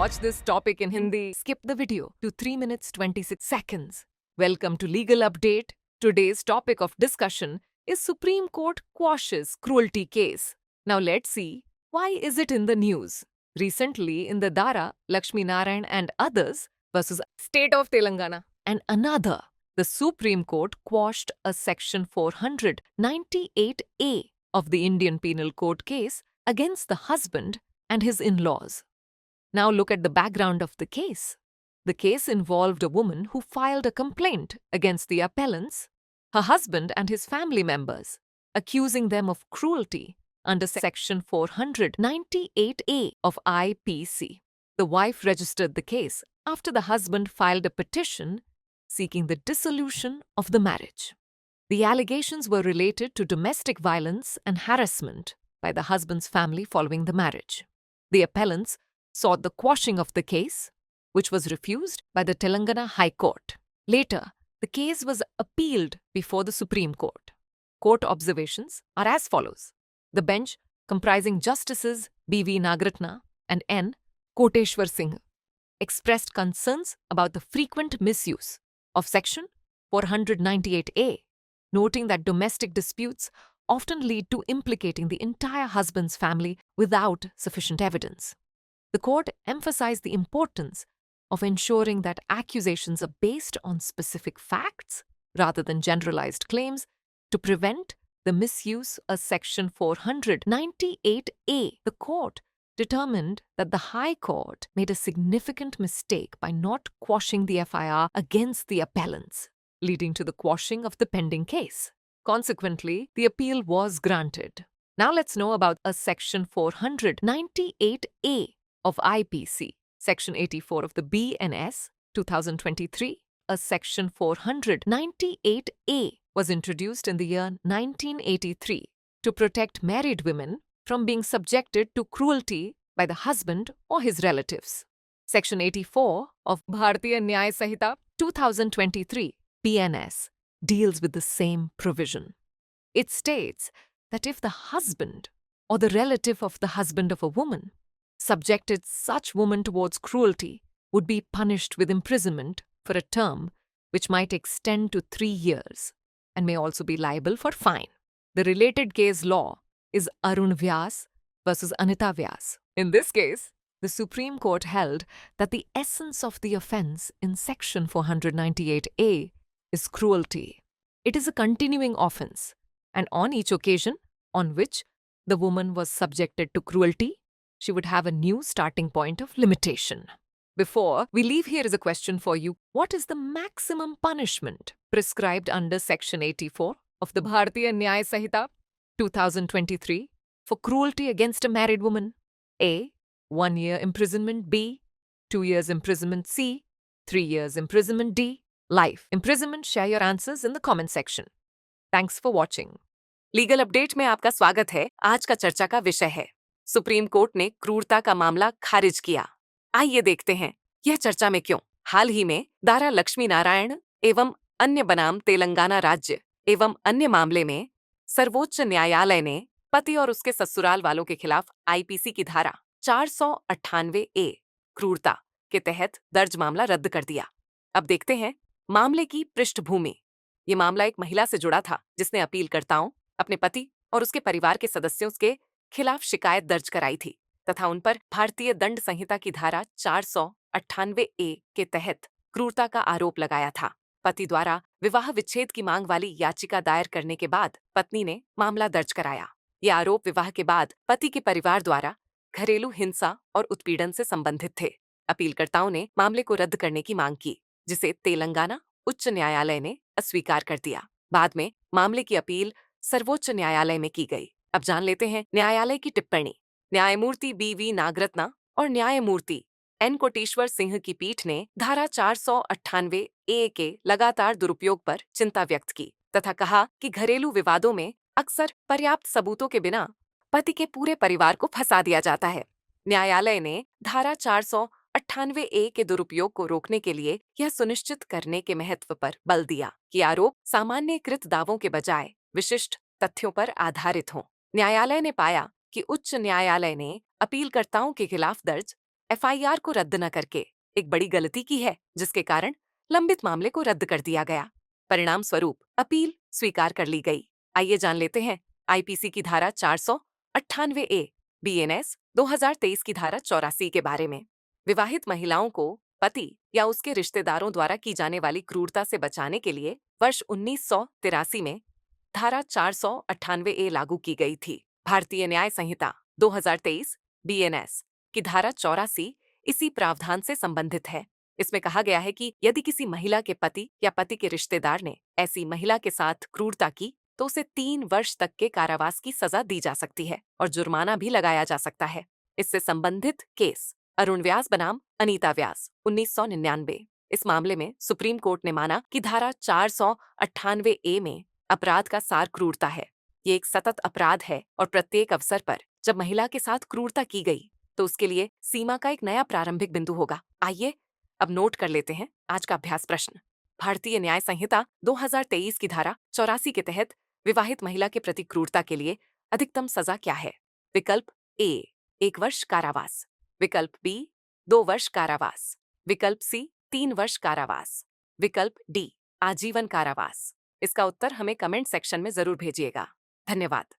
watch this topic in Hindi, skip the video to 3 minutes 26 seconds. Welcome to Legal Update. Today's topic of discussion is Supreme Court quashes cruelty case. Now let's see, why is it in the news? Recently, in the Dara, Lakshmi Narayan and others versus State of Telangana and another, the Supreme Court quashed a Section 498A of the Indian Penal Code case against the husband and his in-laws. Now look at the background of the case. The case involved a woman who filed a complaint against the appellants, her husband and his family members, accusing them of cruelty under Section 498A of IPC. The wife registered the case after the husband filed a petition seeking the dissolution of the marriage. The allegations were related to domestic violence and harassment by the husband's family following the marriage. The appellants sought the quashing of the case, which was refused by the Telangana High Court. Later, the case was appealed before the Supreme Court. Court observations are as follows. The bench, comprising Justices B.V. Nagratna and N. Koteshwar Singh, expressed concerns about the frequent misuse of Section 498A, noting that domestic disputes often lead to implicating the entire husband's family without sufficient evidence. The court emphasized the importance of ensuring that accusations are based on specific facts rather than generalized claims to prevent the misuse of Section 498A. The court determined that the High Court made a significant mistake by not quashing the FIR against the appellants, leading to the quashing of the pending case. Consequently, the appeal was granted. Now let's know about a Section 498A of IPC, Section 84 of the BNS 2023. A Section 498A was introduced in the year 1983 to protect married women from being subjected to cruelty by the husband or his relatives. Section 84 of Bharatiya Nyaya Sanhita 2023 BNS deals with the same provision. It states that if the husband or the relative of the husband of a woman subjected such woman towards cruelty would be punished with imprisonment for a term which might extend to 3 years and may also be liable for fine. The related case law is Arun Vyas versus Anita Vyas. In this case, the Supreme Court held that the essence of the offense in Section 498A is cruelty. It is a continuing offense, and on each occasion on which the woman was subjected to cruelty, she would have a new starting point of limitation. Before we leave, here is a question for you. What is the maximum punishment prescribed under Section 84 of the Bharatiya Nyaya Sanhita 2023 for cruelty against a married woman? A. 1 year imprisonment. B. 2 years imprisonment. C. 3 years imprisonment. D. Life imprisonment. Share your answers in the comment section. Thanks for watching. Legal update में आपका स्वागत है। आज का चर्चा का विषय है सुप्रीम कोर्ट ने क्रूरता का मामला खारिज किया। आइए देखते हैं यह चर्चा में क्यों। हाल ही में दारा लक्ष्मी नारायण एवं अन्य बनाम तेलंगाना राज्य एवं अन्य मामले में सर्वोच्च न्यायालय ने पति और उसके ससुराल वालों के खिलाफ आईपीसी की धारा 498A क्रूरता के तहत दर्ज मामला रद्द कर दिया। अब देखते हैं मामले की पृष्ठभूमि। ये मामला एक महिला से जुड़ा था जिसने अपीलकर्ताओं, अपने पति और उसके परिवार के सदस्यों के खिलाफ शिकायत दर्ज कराई थी तथा उन पर भारतीय दंड संहिता की धारा 498A के तहत क्रूरता का आरोप लगाया था। पति द्वारा विवाह विच्छेद की मांग वाली याचिका दायर करने के बाद पत्नी ने मामला दर्ज कराया। ये आरोप विवाह के बाद पति के परिवार द्वारा घरेलू हिंसा और उत्पीड़न से संबंधित थे। अपीलकर्ताओं ने मामले को रद्द करने की मांग की, जिसे तेलंगाना उच्च न्यायालय ने अस्वीकार कर दिया। बाद में मामले की अपील सर्वोच्च न्यायालय में की गई। अब जान लेते हैं न्यायालय की टिप्पणी। न्यायमूर्ति B.V. नागरत्ना और न्यायमूर्ति N. कोटेश्वर सिंह की पीठ ने धारा 498A के लगातार दुरुपयोग पर चिंता व्यक्त की तथा कहा कि घरेलू विवादों में अक्सर पर्याप्त सबूतों के बिना पति के पूरे परिवार को फंसा दिया जाता है। न्यायालय ने धारा 498A के दुरुपयोग को रोकने के लिए यह सुनिश्चित करने के महत्व पर बल दिया कि आरोप सामान्यकृत दावों के बजाय विशिष्ट तथ्यों पर आधारित हों। न्यायालय ने पाया कि उच्च न्यायालय ने अपीलकर्ताओं के खिलाफ दर्ज एफआईआर को रद्द न करके एक बड़ी गलती की है, जिसके कारण लंबित मामले को रद्द कर दिया गया। परिणाम स्वरूप अपील स्वीकार कर ली गई। आइए जान लेते हैं आईपीसी की धारा 498A, बीएनएस 2023 की धारा 84 के बारे में। विवाहित महिलाओं को पति या उसके रिश्तेदारों द्वारा की जाने वाली क्रूरता से बचाने के लिए वर्ष 1983 में धारा 498A लागू की गई थी। भारतीय न्याय संहिता 2023 बीएनएस की धारा 84 इसी प्रावधान से संबंधित है। इसमें कहा गया है कि यदि किसी महिला के पति या पति के रिश्तेदार ने ऐसी महिला के साथ क्रूरता की तो उसे 3 वर्ष तक के कारावास की सजा दी जा सकती है और जुर्माना भी लगाया जा सकता है। इससे संबंधित केस अरुण व्यास बनाम अनीता व्यास 1999। इस मामले में सुप्रीम कोर्ट ने माना कि धारा 498A में अपराध का सार क्रूरता है। ये एक सतत अपराध है और प्रत्येक अवसर पर जब महिला के साथ क्रूरता की गई तो उसके लिए सीमा का एक नया प्रारंभिक बिंदु होगा। आइए अब नोट कर लेते हैं आज का अभ्यास प्रश्न। भारतीय न्याय संहिता 2023 की धारा 84 के तहत विवाहित महिला के प्रति क्रूरता के लिए अधिकतम सजा क्या है? विकल्प ए 1 वर्ष कारावास, विकल्प बी 2 वर्ष कारावास, विकल्प सी 3 वर्ष कारावास, विकल्प डी आजीवन कारावास। इसका उत्तर हमें कमेंट सेक्शन में जरूर भेजिएगा। धन्यवाद।